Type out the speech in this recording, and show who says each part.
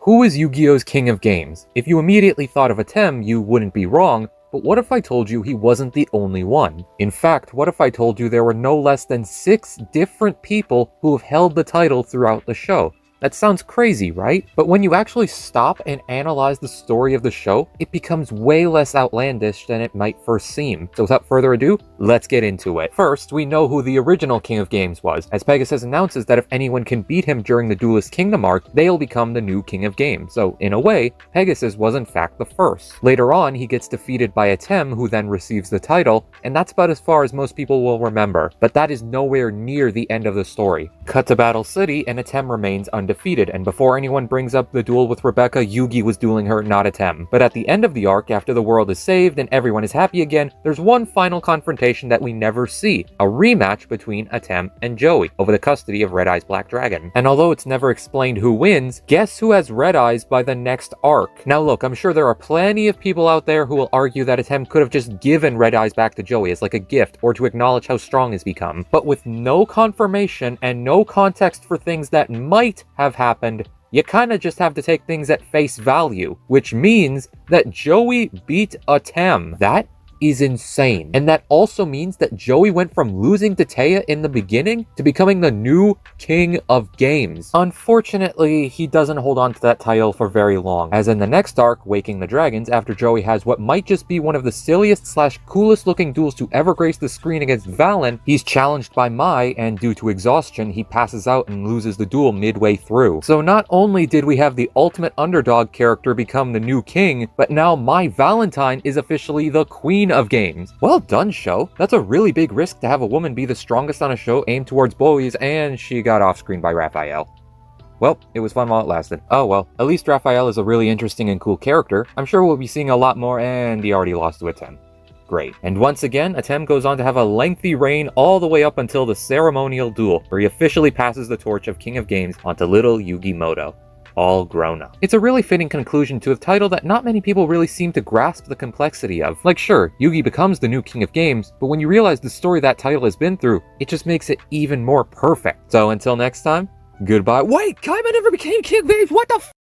Speaker 1: Who is Yu-Gi-Oh's King of Games? If you immediately thought of Atem, you wouldn't be wrong, but what if I told you he wasn't the only one? In fact, what if I told you there were no less than 6 different people who have held the title throughout the show? That sounds crazy, right? But when you actually stop and analyze the story of the show, it becomes way less outlandish than it might first seem. So without further ado, let's get into it. First, we know who the original King of Games was, as Pegasus announces that if anyone can beat him during the Duelist Kingdom arc, they'll become the new King of Games. So in a way, Pegasus was in fact the first. Later on, he gets defeated by Atem, who then receives the title, and that's about as far as most people will remember. But that is nowhere near the end of the story. Cut to Battle City, and Atem remains undefeated, and before anyone brings up the duel with Rebecca, Yugi was dueling her, not Atem. But at the end of the arc, after the world is saved and everyone is happy again, there's one final confrontation that we never see, a rematch between Atem and Joey over the custody of Red Eye's Black Dragon. And although it's never explained who wins, guess who has Red Eyes by the next arc? Now look, I'm sure there are plenty of people out there who will argue that Atem could have just given Red Eyes back to Joey as like a gift or to acknowledge how strong he's become. But with no confirmation and no context for things that might have happened, you kinda just have to take things at face value, which means that Joey beat Atem. That is insane. And that also means that Joey went from losing to Taya in the beginning to becoming the new King of Games. Unfortunately, he doesn't hold on to that title for very long, as in the next arc, Waking the Dragons, after Joey has what might just be one of the silliest / coolest looking duels to ever grace the screen against Valen, he's challenged by Mai, and due to exhaustion, he passes out and loses the duel midway through. So not only did we have the ultimate underdog character become the new king, but now Mai Valentine is officially the Queen of Games. Well done, show. That's a really big risk to have a woman be the strongest on a show aimed towards boys, and she got off screen by Raphael. Well, it was fun while it lasted. Oh well, at least Raphael is a really interesting and cool character. I'm sure we'll be seeing a lot more, and he already lost to Atem. Great. And once again, Atem goes on to have a lengthy reign all the way up until the ceremonial duel, where he officially passes the torch of King of Games onto little Yugi Mutou, all grown up. It's a really fitting conclusion to a title that not many people really seem to grasp the complexity of. Like sure, Yugi becomes the new King of Games, but when you realize the story that title has been through, it just makes it even more perfect. So until next time, goodbye. Wait, Kaiba never became King of Games, what the f-